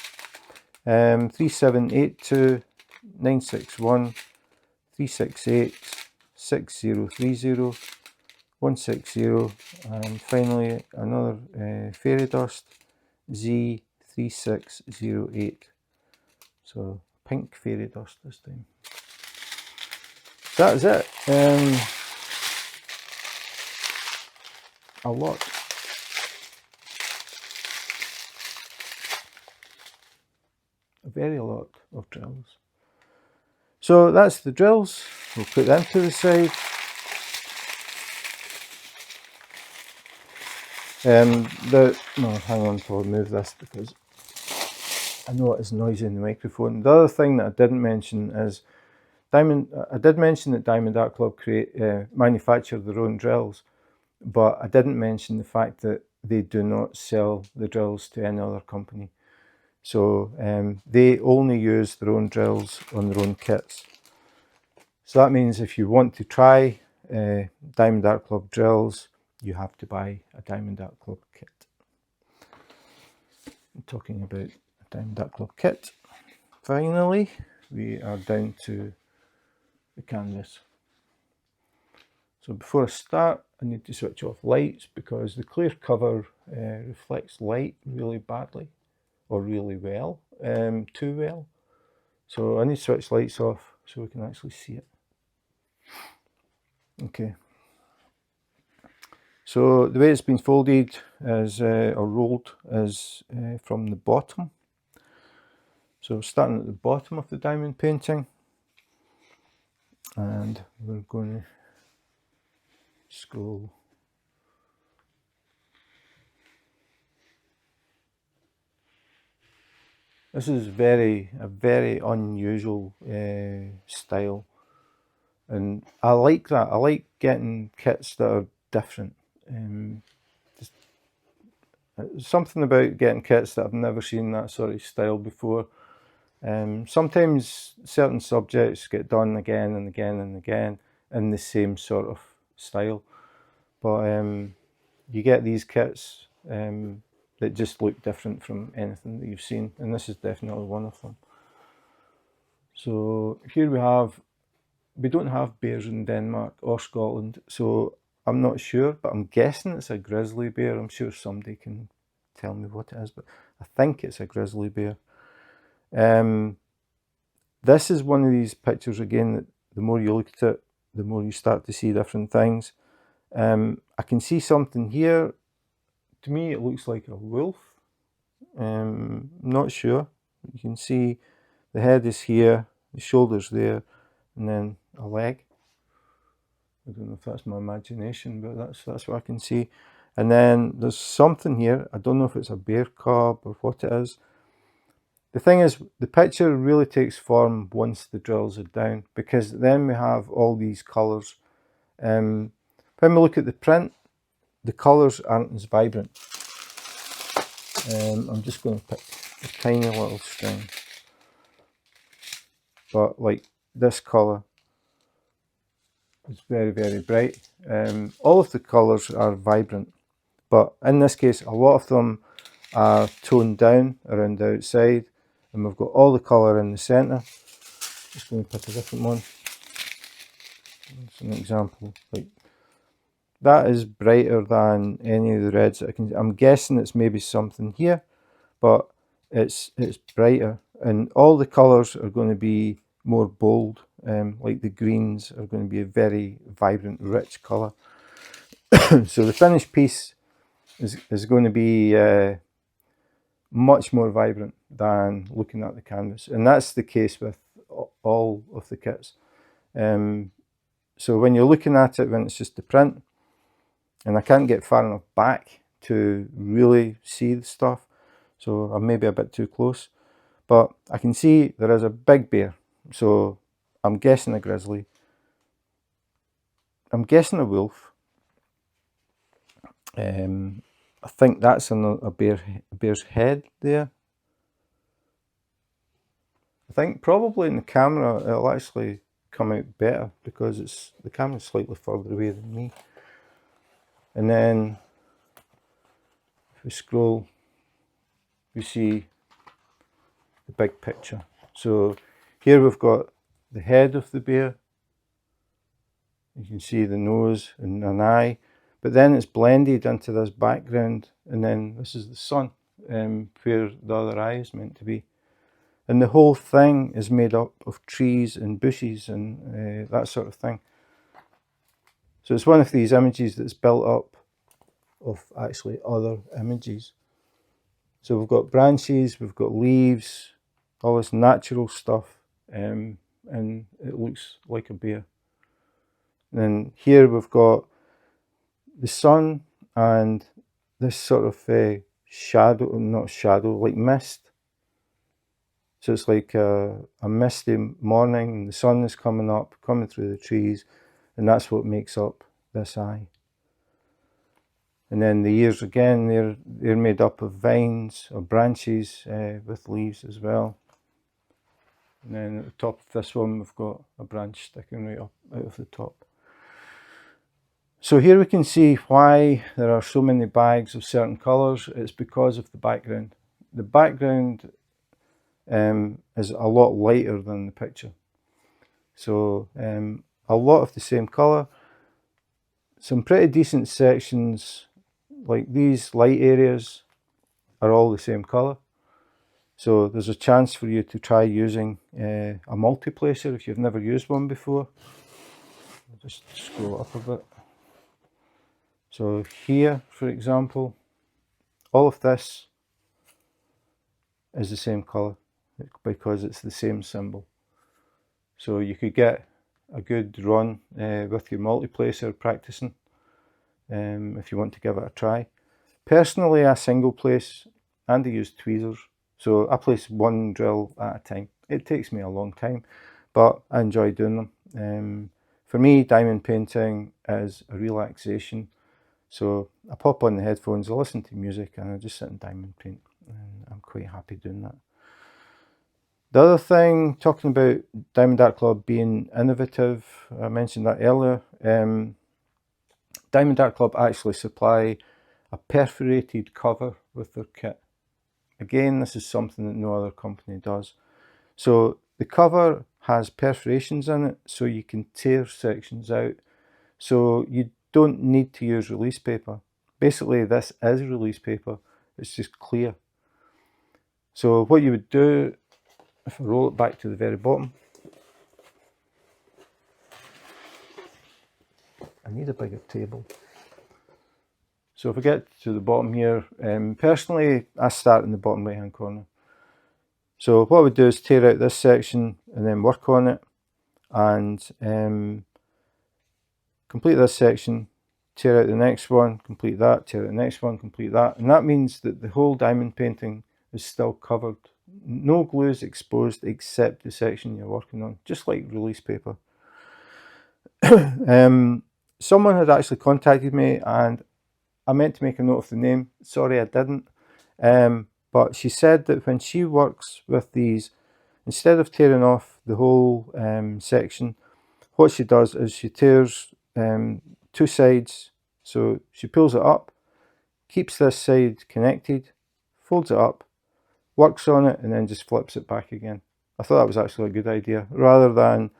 3782 961 368 6030 160, and finally another fairy dust Z3608. So pink fairy dust this time. That is it. A lot. A very lot of drills. So that's the drills. We'll put them to the side. No, hang on till I move this because I know it is noisy in the microphone. The other thing that I didn't mention is I did mention that Diamond Art Club manufacture their own drills, but I didn't mention the fact that they do not sell the drills to any other company. So they only use their own drills on their own kits. So that means if you want to try Diamond Art Club drills, you have to buy a Diamond Art Club kit. I'm talking about a Diamond Art Club kit. Finally, we are down to the canvas. So before I start, I need to switch off lights because the clear cover reflects light really badly, or really well, too well. So I need to switch lights off so we can actually see it. Okay. So the way it's been folded is, or rolled, is from the bottom. So starting at the bottom of the diamond painting, and we're going to scroll. This is a very unusual style, and I like that. I like getting kits that are different. Something about getting kits that I've never seen that sort of style before. Sometimes certain subjects get done again and again and again in the same sort of style, but you get these kits that just look different from anything that you've seen, and this is definitely one of them. So here we don't have bears in Denmark or Scotland, so I'm not sure, but I'm guessing it's a grizzly bear. I'm sure somebody can tell me what it is, but I think it's a grizzly bear. This is one of these pictures again that the more you look at it, the more you start to see different things. I can see something here. To me, it looks like a wolf. Not sure. You can see the head is here, the shoulders there, and then a leg. I don't know if that's my imagination, but that's what I can see. And then there's something here. I don't know if it's a bear cub or what it is. The thing is, the picture really takes form once the drills are down, because then we have all these colours. When we look at the print, the colours aren't as vibrant. I'm just going to pick a tiny little string. But like this colour is very bright. All of the colours are vibrant, but in this case a lot of them are toned down around the outside, and we've got all the colour in the centre. Just going to pick a different one. That's an example. Like that is brighter than any of the reds that I can. I'm guessing it's maybe something here, but it's brighter, and all the colours are going to be more bold. Like the greens are going to be a very vibrant, rich colour. So the finished piece is going to be much more vibrant than looking at the canvas, and that's the case with all of the kits. So when you're looking at it, when it's just the print, and I can't get far enough back to really see the stuff, so I'm maybe a bit too close, but I can see there is a big bear, so I'm guessing a grizzly. I'm guessing a wolf. I think that's a bear's head there. I think probably in the camera it'll actually come out better because the camera's slightly further away than me. And then if we scroll, we see the big picture. So here we've got the head of the bear. You can see the nose and an eye, but then it's blended into this background, and then this is the sun, where the other eye is meant to be. And the whole thing is made up of trees and bushes and that sort of thing. So it's one of these images that's built up of actually other images. So we've got branches, we've got leaves, all this natural stuff, and it looks like a bear. And then here we've got the sun and this sort of shadow, not shadow, like mist. So it's like a misty morning, and the sun is coming up, coming through the trees, and that's what makes up this eye. And then the ears again, they're made up of vines or branches with leaves as well. And then at the top of this one, we've got a branch sticking right up out of the top. So here we can see why there are so many bags of certain colours. It's because of the background. The background is a lot lighter than the picture. So a lot of the same colour. Some pretty decent sections, like these light areas, are all the same colour. So there's a chance for you to try using a multiplacer if you've never used one before. I'll just scroll up a bit. So here, for example, all of this is the same colour because it's the same symbol. So you could get a good run with your multiplacer practicing if you want to give it a try. Personally, I single place and I use tweezers. So I place one drill at a time. It takes me a long time, but I enjoy doing them. For me, diamond painting is a relaxation. So I pop on the headphones, I listen to music, and I just sit and diamond paint. And I'm quite happy doing that. The other thing, talking about Diamond Art Club being innovative, I mentioned that earlier. Diamond Art Club actually supply a perforated cover with their kit. Again, this is something that no other company does. So the cover has perforations in it, so you can tear sections out. So you don't need to use release paper. Basically, this is release paper. It's just clear. So what you would do, if I roll it back to the very bottom, I need a bigger table. So if I get to the bottom here, personally, I start in the bottom right hand corner. So what I would do is tear out this section and then work on it, and complete this section, tear out the next one, complete that, tear out the next one, complete that. And that means that the whole diamond painting is still covered. No glue is exposed except the section you're working on, just like release paper. Someone had actually contacted me, and I meant to make a note of the name. Sorry, I didn't. But she said that when she works with these, instead of tearing off the whole section, what she does is she tears two sides. So she pulls it up, keeps this side connected, folds it up, works on it, and then just flips it back again. I thought that was actually a good idea, rather than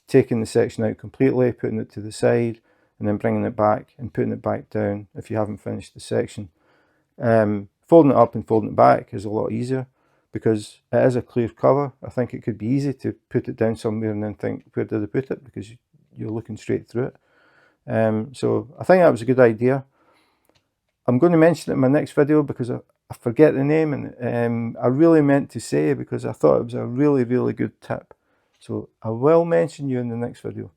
taking the section out completely, putting it to the side, and then bringing it back and putting it back down if you haven't finished the section. Folding it up and folding it back is a lot easier because it is a clear cover. I think it could be easy to put it down somewhere and then think, where did I put it? Because you're looking straight through it. So I think that was a good idea. I'm going to mention it in my next video because I forget the name, and I really meant to say it because I thought it was a really, really good tip. So I will mention you in the next video.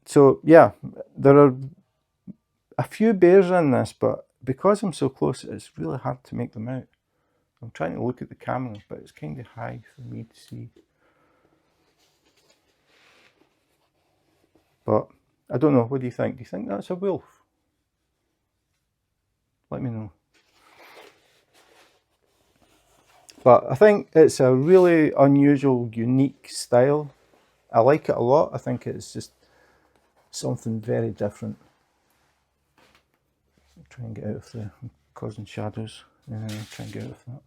So yeah, there are a few bears in this, but because I'm so close, it's really hard to make them out. I'm trying to look at the camera, but it's kind of high for me to see. But I don't know, what do you think? Do you think that's a wolf? Let me know. But I think it's a really unusual, unique style. I like it a lot. I think it's just something very different. Try and get out of there. I'm causing shadows. Try and get out of that.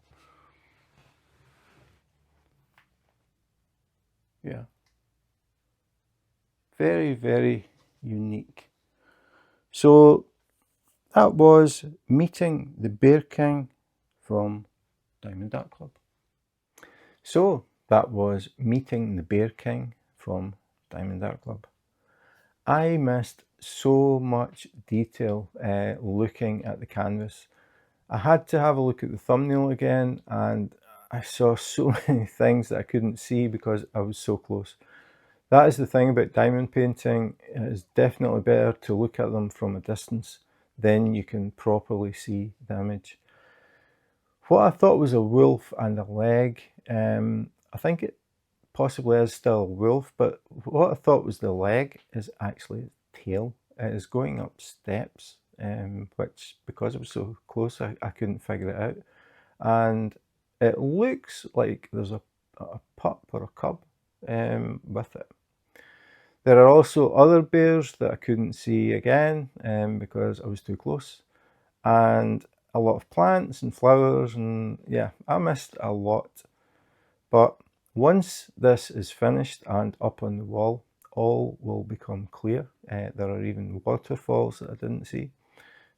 Yeah, very, very unique. So that was meeting the Bear King from Diamond Art Club. So that was meeting the Bear King from Diamond Art Club. I missed so much detail looking at the canvas. I had to have a look at the thumbnail again, and I saw so many things that I couldn't see because I was so close. That is the thing about diamond painting. It is definitely better to look at them from a distance. Then you can properly see the image. What I thought was a wolf and a leg, I think it possibly is still a wolf, but what I thought was the leg is actually its tail. It is going up steps, which, because it was so close, I couldn't figure it out. And it looks like there's a pup or a cub with it. There are also other bears that I couldn't see again because I was too close. And a lot of plants and flowers, and yeah, I missed a lot. But once this is finished and up on the wall, all will become clear. There are even waterfalls that I didn't see.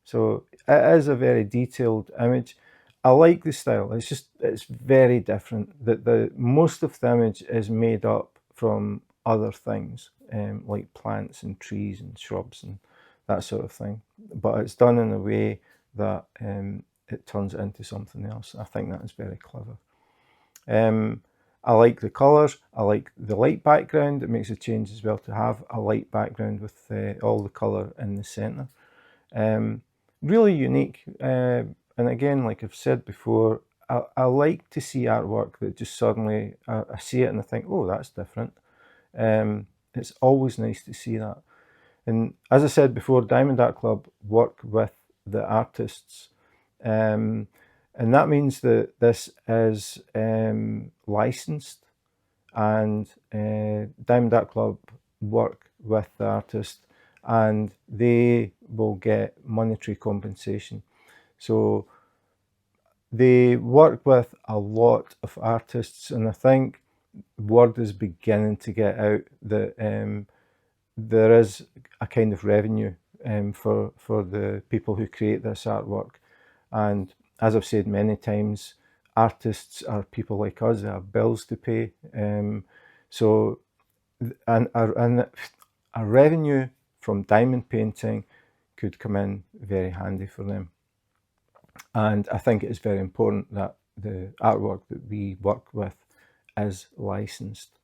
So it is a very detailed image. I like the style. It's very different. The most of the image is made up from other things, like plants and trees and shrubs and that sort of thing. But it's done in a way that it turns it into something else. I think that is very clever. I like the colours. I like the light background. It makes a change as well to have a light background with all the colour in the centre. Really unique. And again, like I've said before, I like to see artwork that just suddenly I see it and I think, oh, that's different. It's always nice to see that. And as I said before, Diamond Art Club work with the artists. And that means that this is licensed, and Diamond Art Club work with the artist and they will get monetary compensation. So they work with a lot of artists, and I think word is beginning to get out that there is a kind of revenue for the people who create this artwork. And as I've said many times, artists are people like us. They have bills to pay. So a revenue from diamond painting could come in very handy for them. And I think it is very important that the artwork that we work with is licensed,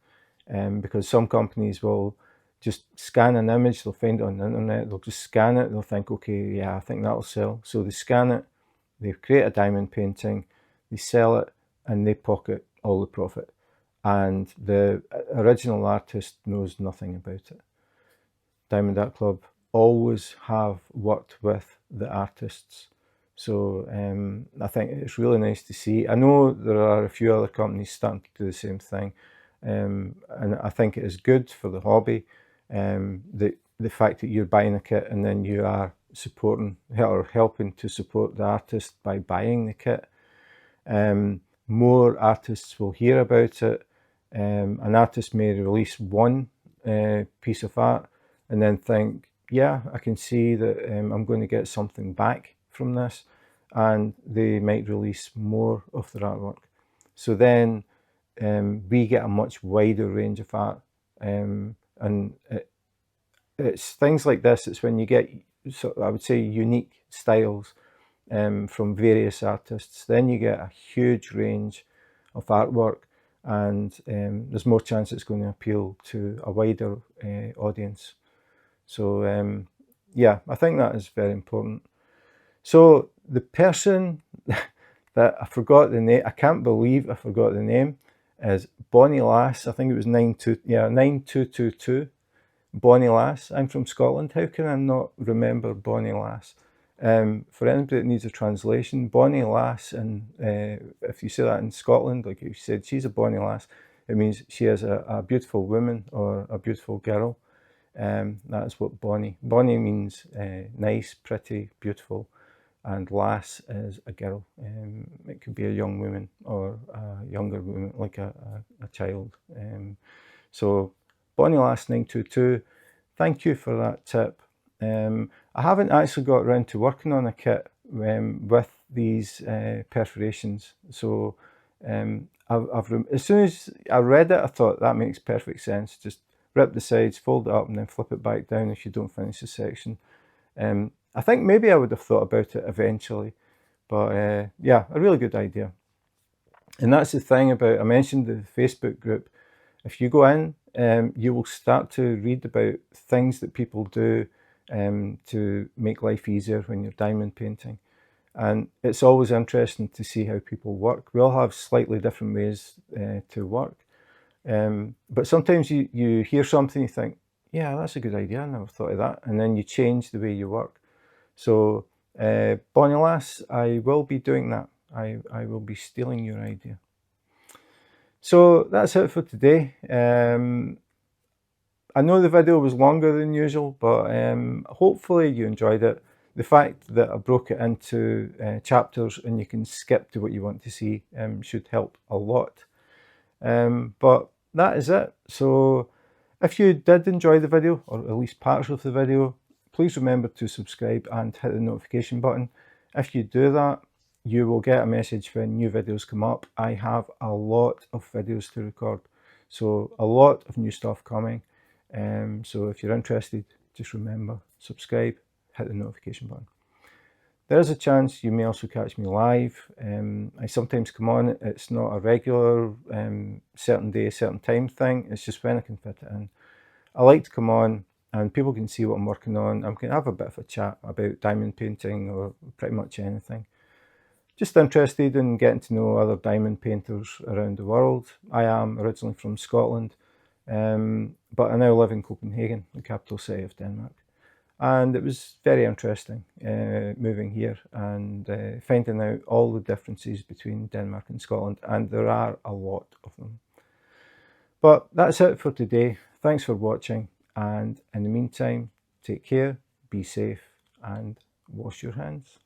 because some companies will just scan an image, they'll find it on the internet, they'll just scan it, they'll think, okay, yeah, I think that'll sell. So they scan it, they create a diamond painting, they sell it, and they pocket all the profit. And the original artist knows nothing about it. Diamond Art Club always have worked with the artists. So I think it's really nice to see. I know there are a few other companies starting to do the same thing. And I think it is good for the hobby. The fact that you're buying a kit and then you are supporting or helping to support the artist by buying the kit. More artists will hear about it. An artist may release one piece of art and then think, yeah, I can see that I'm going to get something back from this, and they might release more of their artwork. So then we get a much wider range of art, and it's things like this. It's when you get, I would say, unique styles from various artists. Then you get a huge range of artwork, and there's more chance it's going to appeal to a wider audience. So yeah, I think that is very important. So the person that I forgot the name, I can't believe I forgot the name, is Bonnie Lass. I think it was 9222. Bonnie Lass. I'm from Scotland. How can I not remember Bonnie Lass? For anybody that needs a translation, Bonnie Lass, and if you say that in Scotland, like you said, she's a Bonnie Lass, it means she is a beautiful woman or a beautiful girl. That is what Bonnie means, nice, pretty, beautiful, and lass is a girl. It could be a young woman or a younger woman, like a child. So Bonnie Lass 922, thank you for that tip. I haven't actually got around to working on a kit with these perforations. So as soon as I read it, I thought that makes perfect sense. Just rip the sides, fold it up, and then flip it back down if you don't finish the section. I think maybe I would have thought about it eventually, but yeah, a really good idea. And that's the thing about, I mentioned the Facebook group. If you go in, you will start to read about things that people do to make life easier when you're diamond painting. And it's always interesting to see how people work. We all have slightly different ways to work. But sometimes you hear something, you think, yeah, that's a good idea, I never thought of that. And then you change the way you work. So Bonnie Lass, I will be doing that. I will be stealing your idea. So that's it for today. I know the video was longer than usual, but hopefully you enjoyed it. The fact that I broke it into chapters and you can skip to what you want to see should help a lot. But that is it. So if you did enjoy the video, or at least parts of the video, please remember to subscribe and hit the notification button. If you do that, you will get a message when new videos come up. I have a lot of videos to record, so a lot of new stuff coming. So if you're interested, just remember, subscribe, hit the notification button. There is a chance you may also catch me live. I sometimes come on, it's not a regular certain day, certain time thing, it's just when I can fit it in. I like to come on and people can see what I'm working on. I can have a bit of a chat about diamond painting or pretty much anything. Just interested in getting to know other diamond painters around the world. I am originally from Scotland, but I now live in Copenhagen, the capital city of Denmark. And it was very interesting moving here and finding out all the differences between Denmark and Scotland, and there are a lot of them. But that's it for today. Thanks for watching, and in the meantime, take care, be safe, and wash your hands.